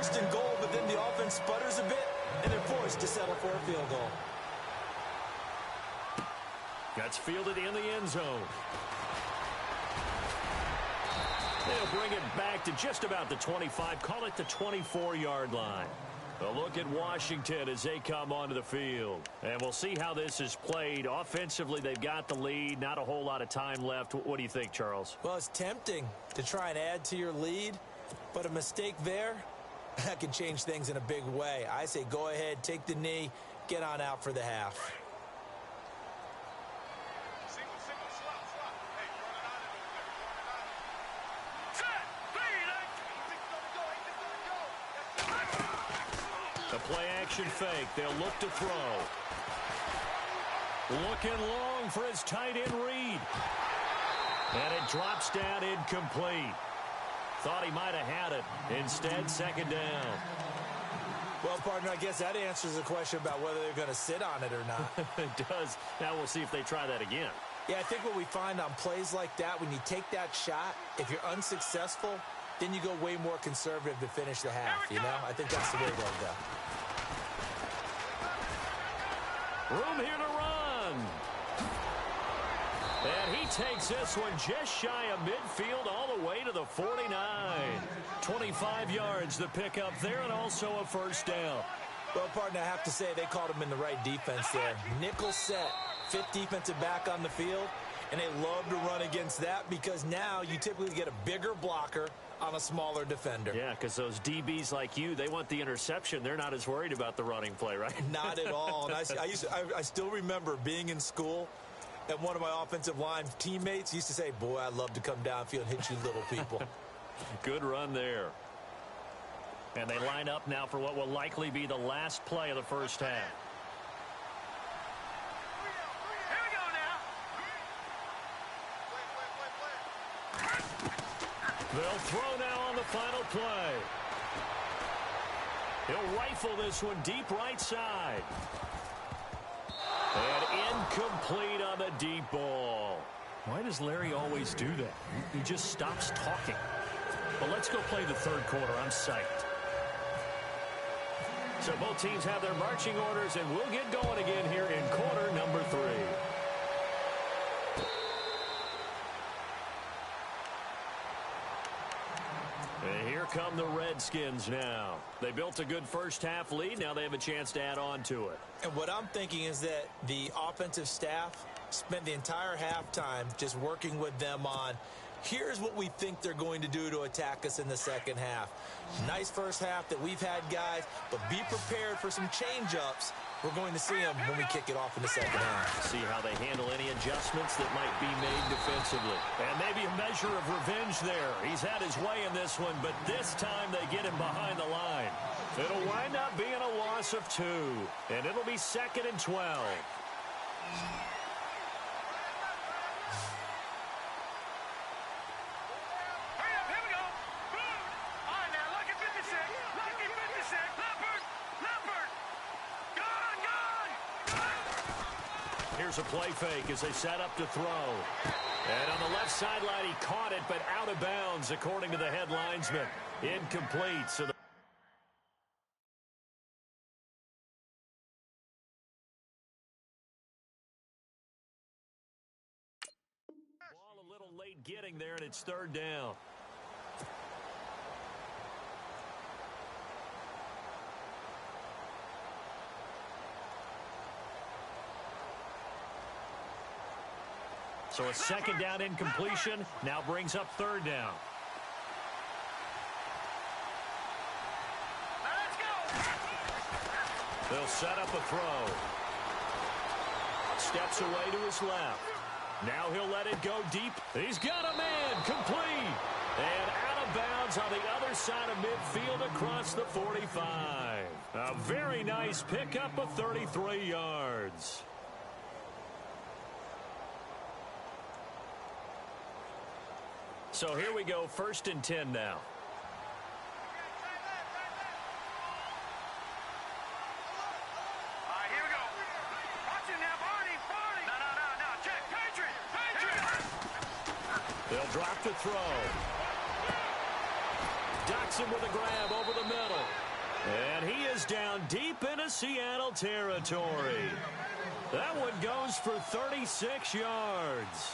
first and goal, but then the offense sputters a bit, and they're forced to settle for a field goal. That's fielded in the end zone. They'll bring it back to just about the 25, call it the 24-yard line. A look at Washington as they come onto the field. And we'll see how this is played. Offensively, they've got the lead. Not a whole lot of time left. What do you think, Charles? Well, it's tempting to try and add to your lead, but a mistake there, that can change things in a big way. I say go ahead, take the knee, get on out for the half. The play-action fake. They'll look to throw. Looking long for his tight end read. And it drops down incomplete. Thought he might have had it. Instead, second down. Well, partner, I guess that answers the question about whether they're going to sit on it or not. It does. Now we'll see if they try that again. Yeah, I think what we find on plays like that, when you take that shot, if you're unsuccessful, then you go way more conservative to finish the half, you know? I think that's the way they'll go. Room here to run. And he takes this one just shy of midfield all the way to the 49. 25 yards the pickup there, and also a first down. Well, partner, I have to say they called him in the right defense there. Nickel set, fifth defensive back on the field, and they love to run against that because now you typically get a bigger blocker on a smaller defender. Yeah, because those DBs like you, they want the interception. They're not as worried about the running play, right? Not at all. And I still remember being in school, and one of my offensive line teammates used to say, boy, I'd love to come downfield and hit you little people. Good run there. And they line up now for what will likely be the last play of the first half. They'll throw now on the final play. He'll rifle this one deep right side. And incomplete on the deep ball. Why does Larry always do that? He just stops talking. But let's go play the third quarter. I'm psyched. So both teams have their marching orders, and we'll get going again here in quarter number 3. And here come the Redskins now. They built a good first half lead. Now they have a chance to add on to it. And what I'm thinking is that the offensive staff spent the entire halftime just working with them on, here's what we think they're going to do to attack us in the second half. Nice first half that we've had, guys, but be prepared for some change-ups. We're going to see them when we kick it off in the second half. See how they handle any adjustments that might be made defensively. And maybe a measure of revenge there. He's had his way in this one, but this time they get him behind the line. It'll wind up being a loss of 2, and it'll be 2nd and 12. Here's a play fake as they set up to throw. And on the left sideline, he caught it, but out of bounds, according to the head linesman. Incomplete. So the ball a little late getting there, and it's third down. So a second down incompletion now brings up third down. Let's go. They'll set up a throw. Steps away to his left. Now he'll let it go deep. He's got a man complete. And out of bounds on the other side of midfield across the 45. A very nice pickup of 33 yards. So here we go, 1st and 10 now. All right, here we go. Watch it now, Barney. No. Check. Patriot. They'll drop the throw. Docks him with a grab over the middle. deep into Seattle territory. That one goes for 36 yards.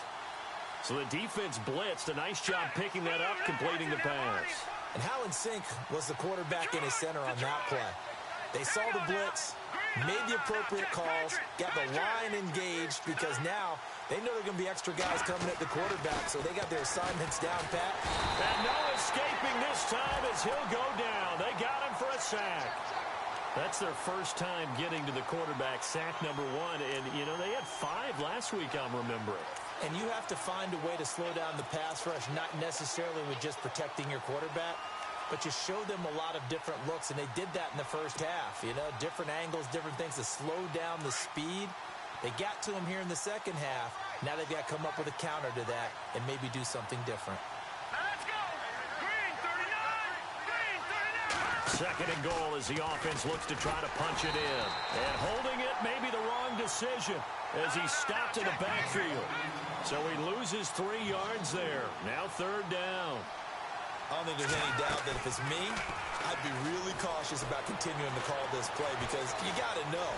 So the defense blitzed. A nice job picking that up, completing the pass. And how in sync was the quarterback in his center on that play? They saw the blitz, made the appropriate calls, got the line engaged because now they know they're going to be extra guys coming at the quarterback, so they got their assignments down pat. And no escaping this time as he'll go down. They got him for a sack. That's their first time getting to the quarterback, sack number 1. And, you know, they had 5 last week, I'm remembering. And you have to find a way to slow down the pass rush, not necessarily with just protecting your quarterback, but you show them a lot of different looks, and they did that in the first half. You know, different angles, different things to slow down the speed. They got to him here in the second half. Now they've got to come up with a counter to that and maybe do something different. Let's go. Green 39. Green 39. Second and goal as the offense looks to try to punch it in. And holding it may be the wrong decision as he stopped in the backfield. So he loses 3 yards there. Now third down. I don't think there's any doubt that if it's me, I'd be really cautious about continuing to call this play because you got to know,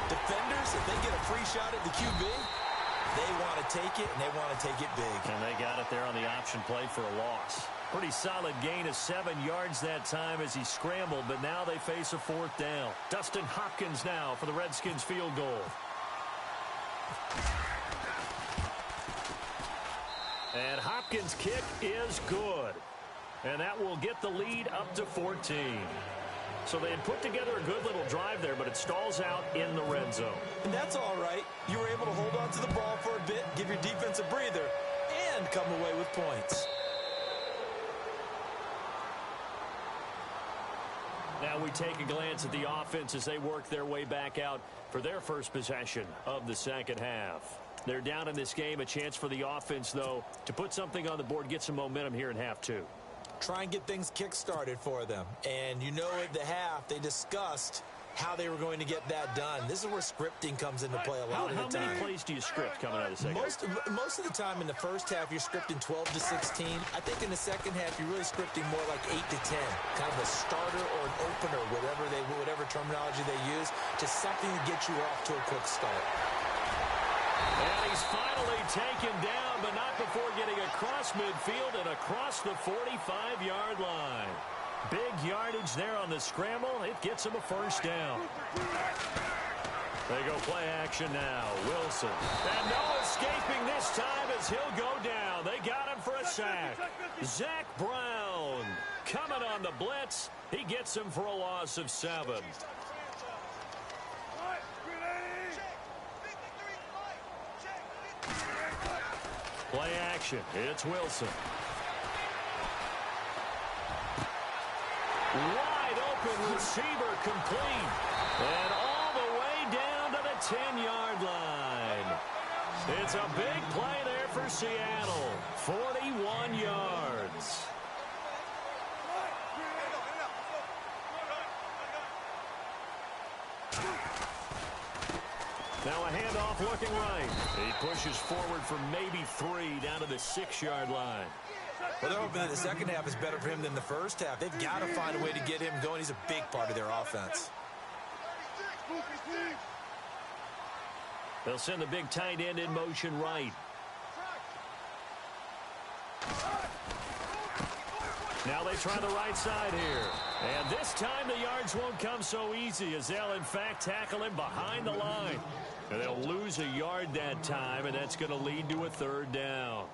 defenders, if they get a free shot at the QB, they want to take it, and they want to take it big. And they got it there on the option play for a loss. Pretty solid gain of 7 yards that time as he scrambled, but now they face a 4th down. Dustin Hopkins now for the Redskins field goal. And Hopkins' kick is good. And that will get the lead up to 14. So they had put together a good little drive there, but it stalls out in the red zone. And that's all right. You were able to hold on to the ball for a bit, give your defense a breather, and come away with points. Now we take a glance at the offense as they work their way back out for their first possession of the second half. They're down in this game. A chance for the offense, though, to put something on the board, get some momentum here in half 2. Try and get things kick-started for them. And you know at the half, they discussed how they were going to get that done. This is where scripting comes into play a lot of the time. How many plays do you script coming out of the second half? Most of the time in the first half, you're scripting 12 to 16. I think in the second half, you're really scripting more like 8 to 10. Kind of a starter or an opener, whatever terminology they use, just something to get you off to a quick start. And he's finally taken down, but not before getting across midfield and across the 45-yard line. Big yardage there on the scramble. It gets him a first down. They go play action now. Wilson. And no escaping this time as he'll go down. They got him for a sack. Zach Brown coming on the blitz. He gets him for a loss of 7. Play action. It's Wilson. Wide open receiver complete. And all the way down to the 10-yard line. It's a big play there for Seattle. 41 yards. Now a handoff looking right. He pushes forward for maybe 3 down to the 6-yard line. Well, they're hoping that the second half is better for him than the first half. They've got to find a way to get him going. He's a big part of their offense. They'll send the big tight end in motion right. Now they try the right side here. And this time the yards won't come so easy as they'll, in fact, tackle him behind the line. And they'll lose a yard that time, and that's going to lead to a third down.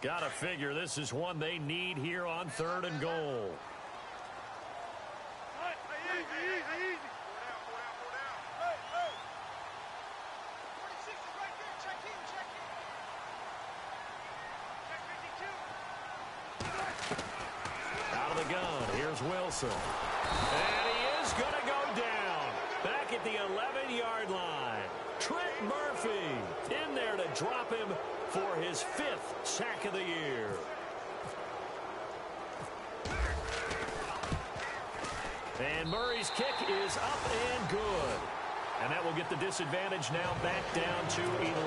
Gotta figure this is one they need here on 3rd and goal. Out of the gun, here's Wilson. And he is going to go down. Back at the 11-yard line. Trent Murphy in there to drop him for his 5th sack of the year. And Murray's kick is up and good. And that will get get the disadvantage now back down to 11.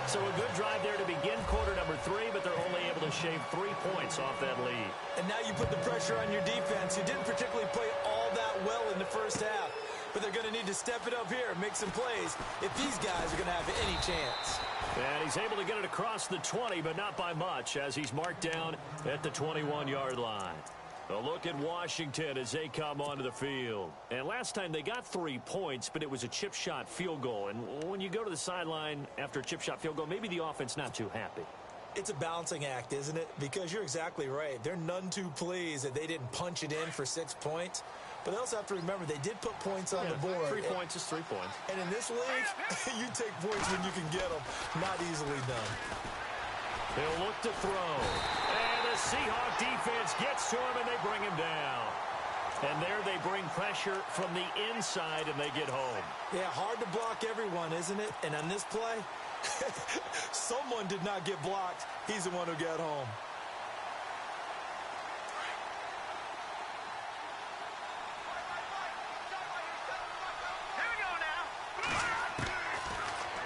So a good drive there to begin quarter number 3, but they're only able to shave 3 points off that lead. And now you put the pressure on your defense, who didn't particularly play all that well in the first half. But they're going to need to step it up here and make some plays if these guys are going to have any chance. And he's able to get it across the 20, but not by much, as he's marked down at the 21-yard line. A look at Washington as they come onto the field. And last time they got 3 points, but it was a chip shot field goal. And when you go to the sideline after a chip shot field goal, maybe the offense not too happy. It's a balancing act, isn't it? Because you're exactly right. They're none too pleased that they didn't punch it in for 6 points. But they also have to remember they did put points on the board. 3 points is 3 points. And in this league, you take points when you can get them. Not easily done. They'll look to throw. And the Seahawk defense gets to him, and they bring him down. And there they bring pressure from the inside, and they get home. Yeah, hard to block everyone, isn't it? And on this play, someone did not get blocked. He's the one who got home.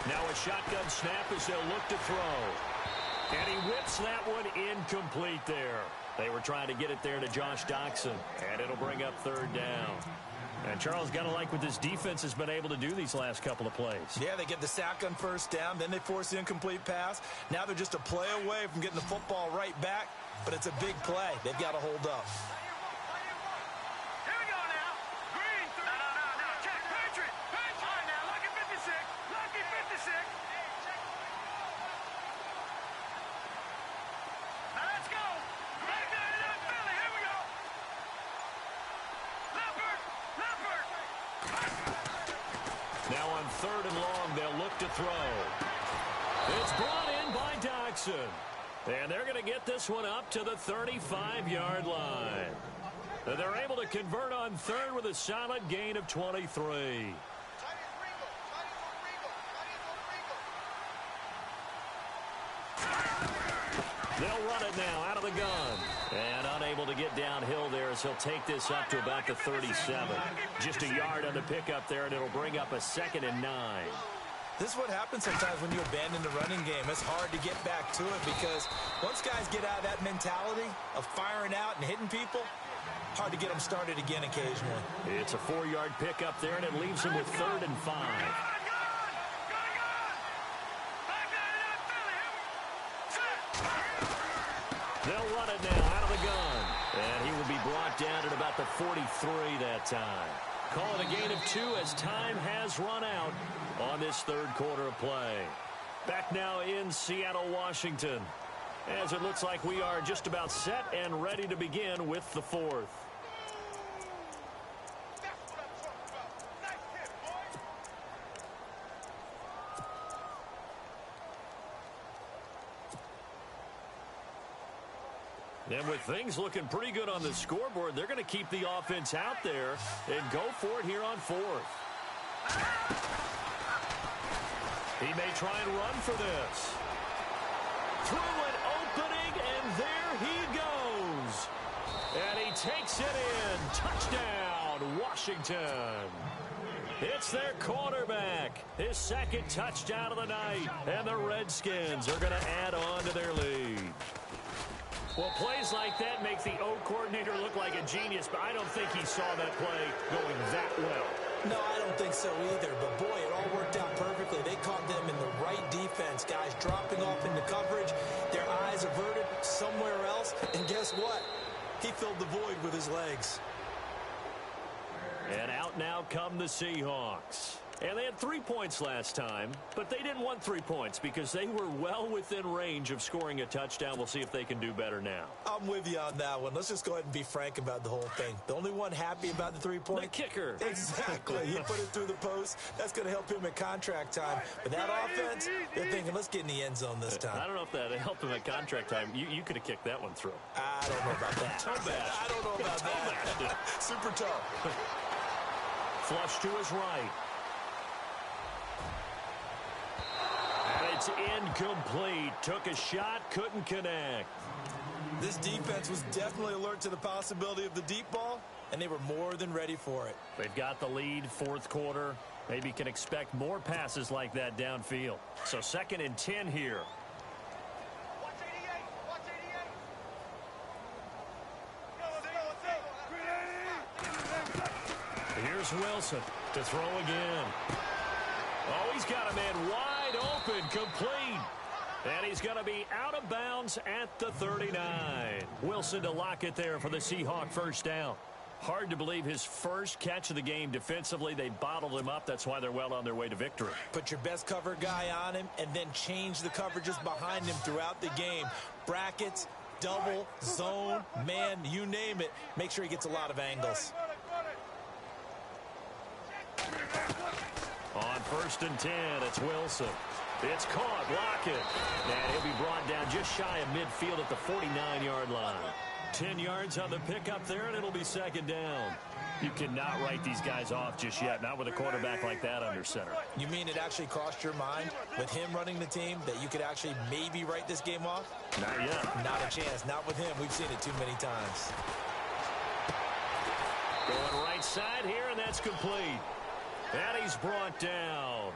Now a shotgun snap as they'll look to throw. And he whips that one incomplete there. They were trying to get it there to Josh Doxson. And it'll bring up 3rd down. And Charles, got to like what this defense has been able to do these last couple of plays. Yeah, they get the sack on 1st down. Then they force the incomplete pass. Now they're just a play away from getting the football right back. But it's a big play. They've got to hold up. Here we go now. Green. No. Check. Patriot. All right, now. Lucky 56. Lucky 56. Now let's go. Right there in that Philly. Here we go. Leopard. Now on 3rd and long, they'll look to throw. It's brought in by Doxson. And they're going to get this one up to the 35-yard line. And they're able to convert on 3rd with a solid gain of 23. They'll run it now out of the gun. And unable to get downhill there as he'll take this up to about the 37. Just a yard on the pickup there, and it'll bring up a 2nd and 9. This is what happens sometimes when you abandon the running game. It's hard to get back to it because once guys get out of that mentality of firing out and hitting people, hard to get them started again occasionally. It's a 4-yard pickup there, and it leaves him with 3rd and 5. They'll run it now out of the gun. And he will be brought down at about the 43 that time. Call it a gain of 2 as time has run out on this 3rd quarter of play. Back now in Seattle, Washington, as it looks like we are just about set and ready to begin with the 4th. And with things looking pretty good on the scoreboard, they're going to keep the offense out there and go for it here on 4th. He may try and run for this. Through an opening, and there he goes. And he takes it in. Touchdown, Washington. It's their quarterback. His 2nd touchdown of the night. And the Redskins are going to add on to their lead. Well, plays like that make the O coordinator look like a genius, but I don't think he saw that play going that well. No, I don't think so either. But, boy, it all worked out perfectly. They caught them in the right defense. Guys dropping off into coverage, their eyes averted somewhere else. And guess what? He filled the void with his legs. And out now come the Seahawks. And they had 3 points last time, but they didn't want 3 points because they were well within range of scoring a touchdown. We'll see if they can do better now. I'm with you on that one. Let's just go ahead and be frank about the whole thing. The only one happy about the 3-point? The kicker. Exactly. He put it through the post. That's going to help him at contract time. But that offense, they're thinking, let's get in the end zone this time. I don't know if that helped him at contract time. You could have kicked that one through. I don't know about that. I don't know about that. Super tough. Flush to his right. It's incomplete. Took a shot, couldn't connect. This defense was definitely alert to the possibility of the deep ball, and they were more than ready for it. They've got the lead, 4th quarter. Maybe can expect more passes like that downfield. So 2nd and 10 here. Watch 88. Watch 88. Here's Wilson to throw again. Oh, he's got a man wide open, complete. And he's going to be out of bounds at the 39. Wilson to lock it there for the Seahawk first down. Hard to believe his first catch of the game defensively. They bottled him up. That's why they're well on their way to victory. Put your best cover guy on him and then change the coverages behind him throughout the game. Brackets, double, zone, man, you name it. Make sure he gets a lot of angles. On 1st and 10, it's Wilson. It's caught, block it. And he'll be brought down just shy of midfield at the 49-yard line. 10 yards on the pickup there, and it'll be 2nd down. You cannot write these guys off just yet, not with a quarterback like that under center. You mean it actually crossed your mind with him running the team that you could actually maybe write this game off? Not yet. Not a chance. Not with him. We've seen it too many times. Going right side here, and that's complete. And he's brought down.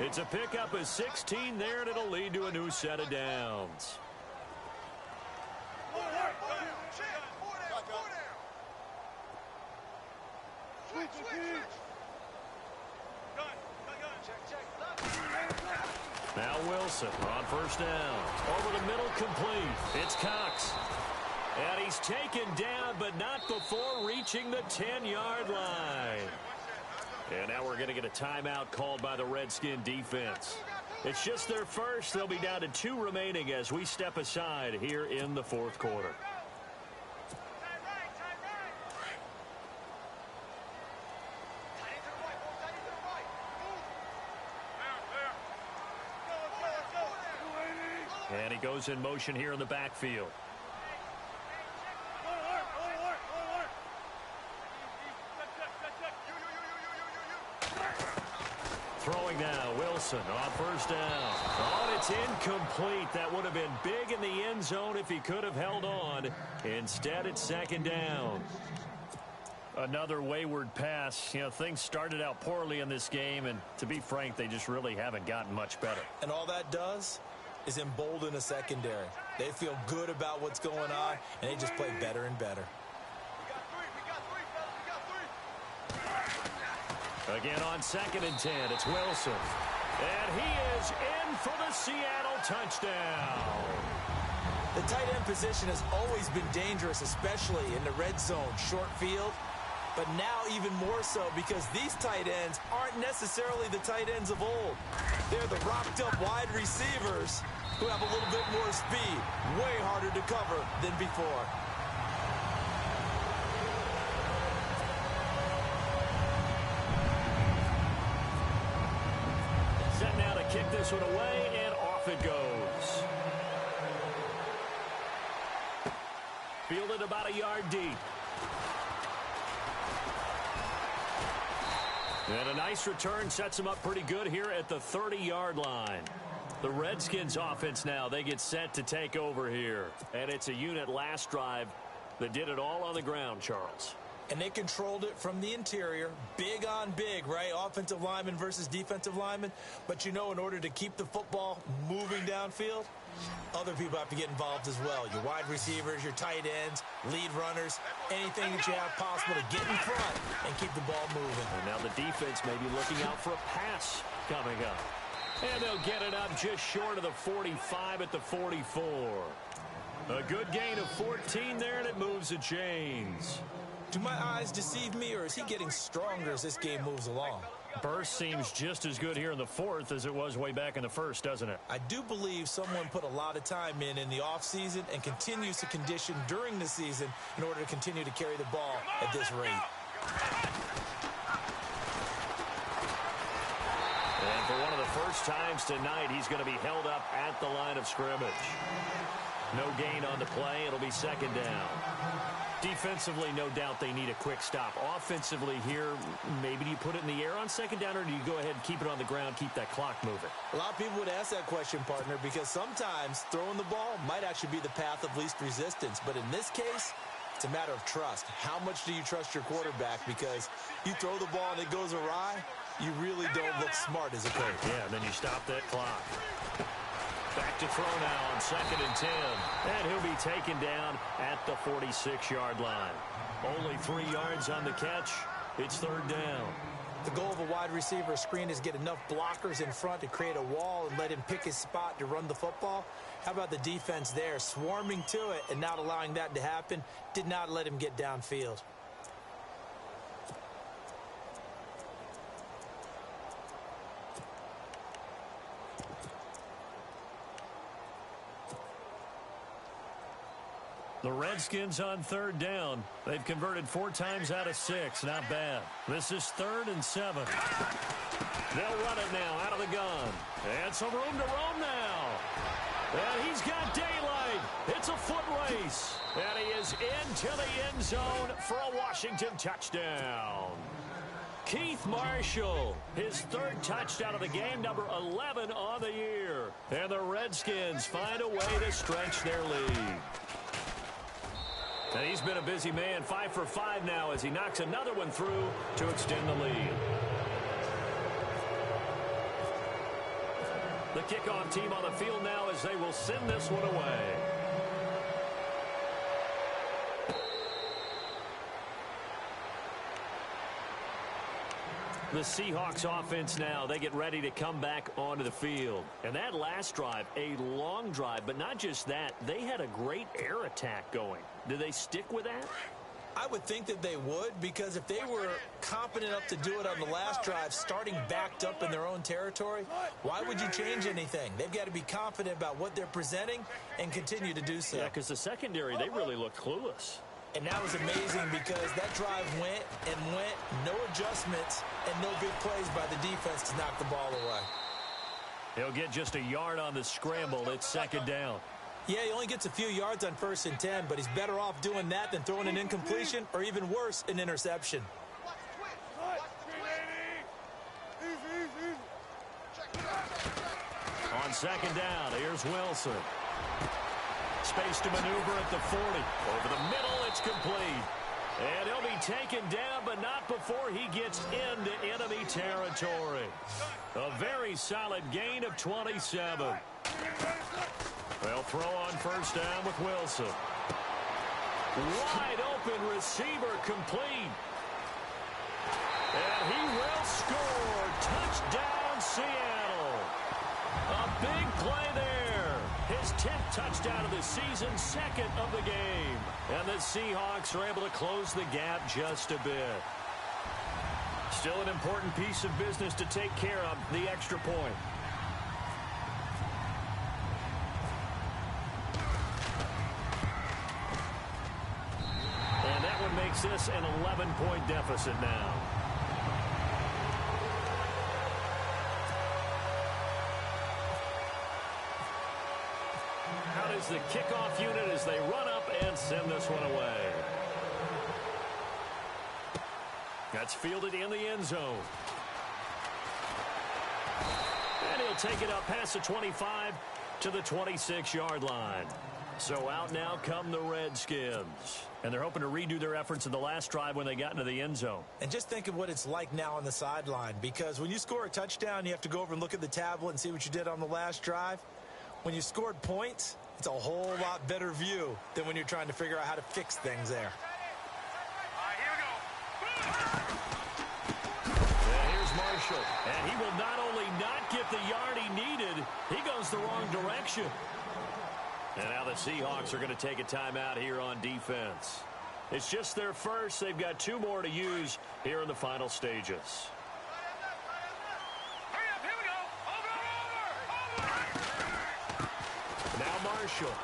It's a pickup of 16 there, and it'll lead to a new set of downs. Now Wilson on 1st down. Over the middle, complete. It's Cox. And he's taken down, but not before reaching the 10-yard line. And now we're going to get a timeout called by the Redskin defense. It's just their first. They'll be down to 2 remaining as we step aside here in the 4th quarter. And he goes in motion here in the backfield. Throwing now, Wilson on 1st down. Oh, and it's incomplete. That would have been big in the end zone if he could have held on. Instead, it's 2nd down. Another wayward pass. You know, things started out poorly in this game, and to be frank, they just really haven't gotten much better. And all that does is embolden a secondary. They feel good about what's going on, and they just play better and better. Again on 2nd and 10, it's Wilson. And he is in for the Seattle touchdown. The tight end position has always been dangerous, especially in the red zone, short field. But now even more so because these tight ends aren't necessarily the tight ends of old. They're the rocked-up wide receivers who have a little bit more speed, way harder to cover than before. Set now to kick this one away, and off it goes. Fielded about a yard deep. And a nice return sets him up pretty good here at the 30-yard line. The Redskins offense now, they get set to take over here. And it's a unit last drive that did it all on the ground, Charles. And they controlled it from the interior, big on big, right? Offensive lineman versus defensive lineman. But, you know, in order to keep the football moving downfield, other people have to get involved as well. Your wide receivers, your tight ends, lead runners, anything that you have possible to get in front and keep the ball moving. And now the defense may be looking out for a pass coming up. And they'll get it up just short of the 45 at the 44. A good gain of 14 there, and it moves the chains. Do my eyes deceive me, or is he getting stronger as this game moves along? Burst seems just as good here in the 4th as it was way back in the 1st, doesn't it? I do believe someone put a lot of time in the offseason and continues to condition during the season in order to continue to carry the ball at this rate. And for one of the first times tonight, he's going to be held up at the line of scrimmage. No gain on the play. It'll be 2nd down. Defensively, no doubt they need a quick stop. Offensively here, maybe do you put it in the air on 2nd down, or do you go ahead and keep it on the ground, keep that clock moving? A lot of people would ask that question, partner, because sometimes throwing the ball might actually be the path of least resistance. But in this case, it's a matter of trust. How much do you trust your quarterback? Because you throw the ball and it goes awry, you really don't look smart as a coach. Yeah, and then you stop that clock. Back to throw now on 2nd and 10. And he'll be taken down at the 46-yard line. Only 3 yards on the catch. It's 3rd down. The goal of a wide receiver screen is get enough blockers in front to create a wall and let him pick his spot to run the football. How about the defense there, swarming to it and not allowing that to happen? Did not let him get downfield. The Redskins on 3rd down. They've converted 4 times out of 6. Not bad. This is 3rd and 7. They'll run it now out of the gun. And some room to roam now. And he's got daylight. It's a foot race. And he is into the end zone for a Washington touchdown. Keith Marshall, his 3rd touchdown of the game, number 11 on the year. And the Redskins find a way to stretch their lead. And he's been a busy man, 5 for 5 now as he knocks another one through to extend the lead. The kickoff team on the field now as they will send this one away. The Seahawks offense now, they get ready to come back onto the field. And that last drive, a long drive, but not just that, they had a great air attack going. Do they stick with that? I would think that they would, because if they were competent enough to do it on the last drive, starting backed up in their own territory, why would you change anything? They've got to be confident about what they're presenting and continue to do so. Yeah, because the secondary, they really look clueless. And that was amazing because that drive went and went, no adjustments, and no big plays by the defense to knock the ball away. He'll get just a yard on the scramble. It's 2nd down. Yeah, he only gets a few yards on 1st and 10, but he's better off doing that than throwing an incompletion or even worse, an interception. On 2nd down, here's Wilson. Space to maneuver at the 40. Over the middle, it's complete. And he'll be taken down, but not before he gets into enemy territory. A very solid gain of 27. They'll throw on 1st down with Wilson. Wide open receiver complete. And he will score. Touchdown, Seattle. A big play there. His 10th touchdown of the season, 2nd of the game. And the Seahawks are able to close the gap just a bit. Still an important piece of business to take care of, the extra point. And that one makes this an 11-point deficit now. Out is the kickoff unit as they run up and send this one away. That's fielded in the end zone. And he'll take it up past the 25 to the 26-yard line. So out now come the Redskins. And they're hoping to redo their efforts in the last drive when they got into the end zone. And just think of what it's like now on the sideline, because when you score a touchdown, you have to go over and look at the tablet and see what you did on the last drive. When you scored points, it's a whole lot better view than when you're trying to figure out how to fix things there. And here's Marshall. And he will not only not get the yard he needed, he goes the wrong direction. And now the Seahawks are going to take a timeout here on defense. It's just their first. They've got 2 more to use here in the final stages. Hurry up, here we go. Over. Now Marshall.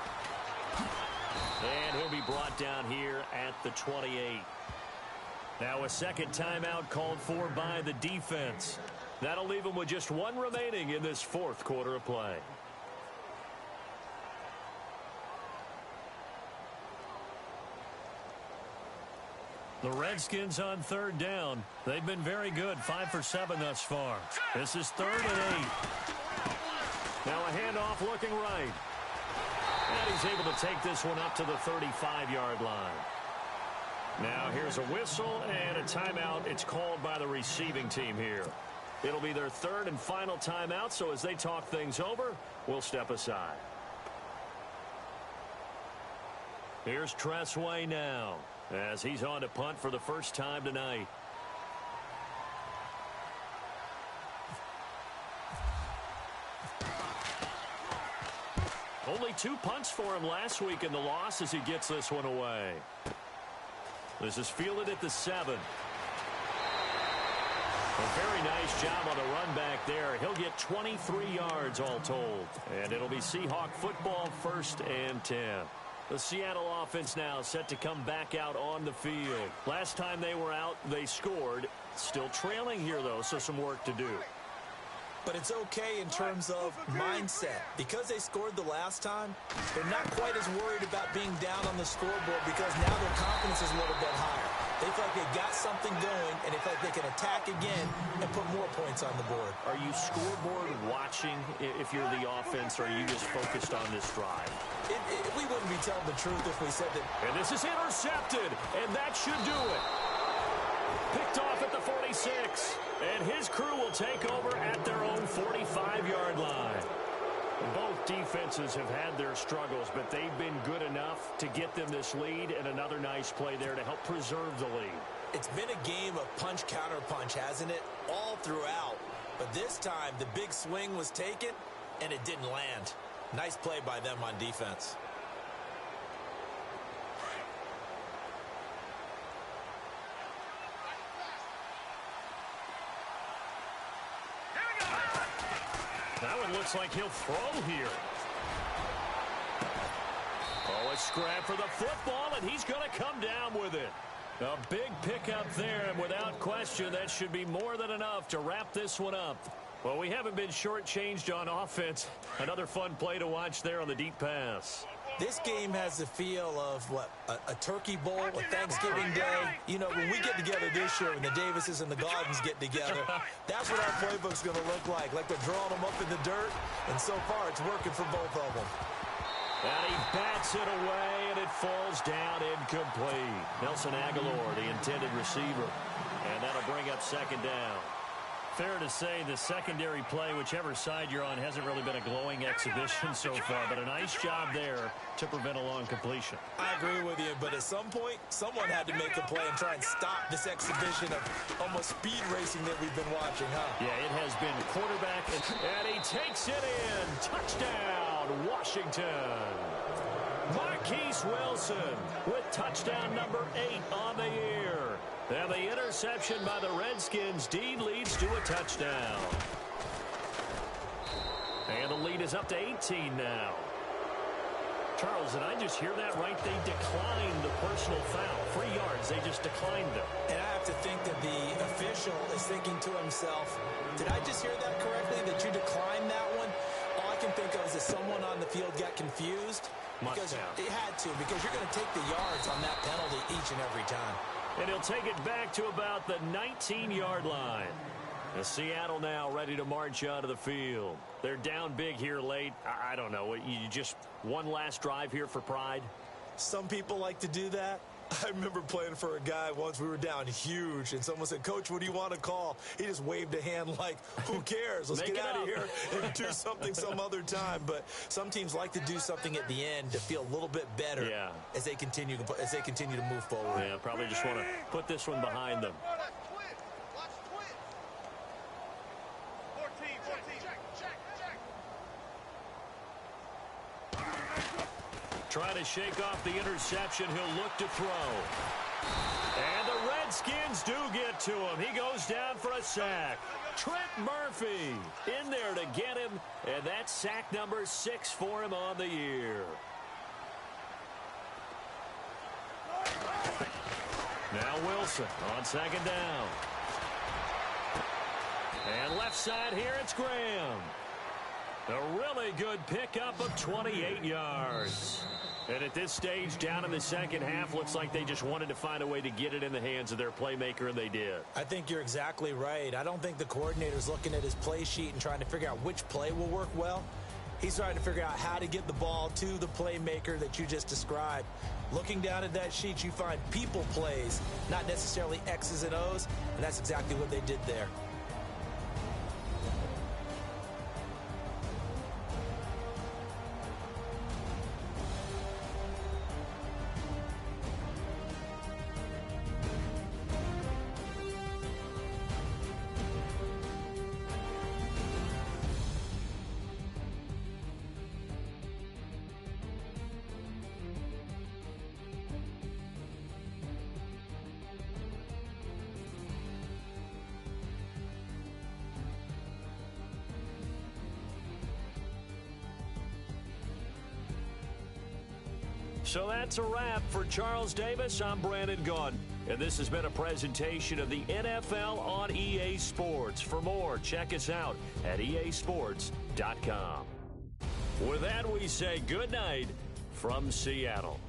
And he'll be brought down here at the 28. Now a second timeout called for by the defense. That'll leave them with just 1 remaining in this 4th quarter of play. The Redskins on 3rd down. They've been very good, 5 for 7 thus far. This is 3rd and 8. Now a handoff looking right. And he's able to take this one up to the 35-yard line. Now here's a whistle and a timeout. It's called by the receiving team here. It'll be their third and final timeout, so as they talk things over, we'll step aside. Here's Tressway now, as he's on to punt for the first time tonight. Only 2 punts for him last week in the loss as he gets this one away. This is fielded at the 7. A very nice job on the run back there. He'll get 23 yards all told. And it'll be Seahawk football, 1st and 10. The Seattle offense now set to come back out on the field. Last time they were out, they scored. Still trailing here, though, so some work to do. But it's okay in terms of mindset. Because they scored the last time, they're not quite as worried about being down on the scoreboard because now their confidence is a little bit higher. They feel like they got something going, and they feel like they can attack again and put more points on the board. Are you scoreboard watching if you're the offense, or are you just focused on this drive? We wouldn't be telling the truth if we said that. And this is intercepted, and that should do it. Picked off at the 46, and his crew will take over at their own 45-yard line. Both defenses have had their struggles, but they've been good enough to get them this lead, and another nice play there to help preserve the lead. It's been a game of punch-counter-punch, hasn't it? All throughout. But this time, the big swing was taken, and it didn't land. Nice play by them on defense. That one looks like he'll throw here. Oh, a scrap for the football, and he's going to come down with it. A big pickup there, and without question, that should be more than enough to wrap this one up. Well, we haven't been shortchanged on offense. Another fun play to watch there on the deep pass. This game has the feel of, what, a turkey bowl, a Thanksgiving Day. You know, when we get together this year, when the Davises and the Gardens get together, that's what our playbook's going to look like. Like they're drawing them up in the dirt, and so far it's working for both of them. And he bats it away, and it falls down incomplete. Nelson Aguilar, the intended receiver. And that'll bring up 2nd down. Fair to say the secondary play, whichever side you're on, hasn't really been a glowing exhibition so far, but a nice job there to prevent a long completion. I agree with you, but at some point, someone had to make a play and try and stop this exhibition of almost speed racing that we've been watching, huh? Yeah, it has been quarterback, and he takes it in. Touchdown, Washington. Marquise Wilson with touchdown number 8 on the year. And the interception by the Redskins deed leads to a touchdown. And the lead is up to 18 now. Charles, did I just hear that right? They declined the personal foul. 3 yards, they just declined them. And I have to think that the official is thinking to himself, did I just hear that correctly, that you declined that one? All I can think of is that someone on the field got confused. Because it had to, because you're going to take the yards on that penalty each and every time. And he'll take it back to about the 19-yard line. The Seattle now ready to march out of the field. They're down big here late. I don't know. You just one last drive here for pride? Some people like to do that. I remember playing for a guy once. We were down huge, and someone said, "Coach, what do you want to call?" He just waved a hand like, who cares? Let's get out of here and do something some other time. But some teams like to do something at the end to feel a little bit better as they continue to move forward. Yeah, probably just want to put this one behind them. Trying to shake off the interception. He'll look to throw. And the Redskins do get to him. He goes down for a sack. Trent Murphy in there to get him. And that's sack number 6 for him on the year. Now Wilson on 2nd down. And left side here, it's Graham. A really good pickup of 28 yards. And at this stage, down in the second half, looks like they just wanted to find a way to get it in the hands of their playmaker, and they did. I think you're exactly right. I don't think the coordinator's looking at his play sheet and trying to figure out which play will work well. He's trying to figure out how to get the ball to the playmaker that you just described. Looking down at that sheet, you find people plays, not necessarily X's and O's, and that's exactly what they did there. So that's a wrap. For Charles Davis, I'm Brandon Gaudin. And this has been a presentation of the NFL on EA Sports. For more, check us out at easports.com. With that, we say good night from Seattle.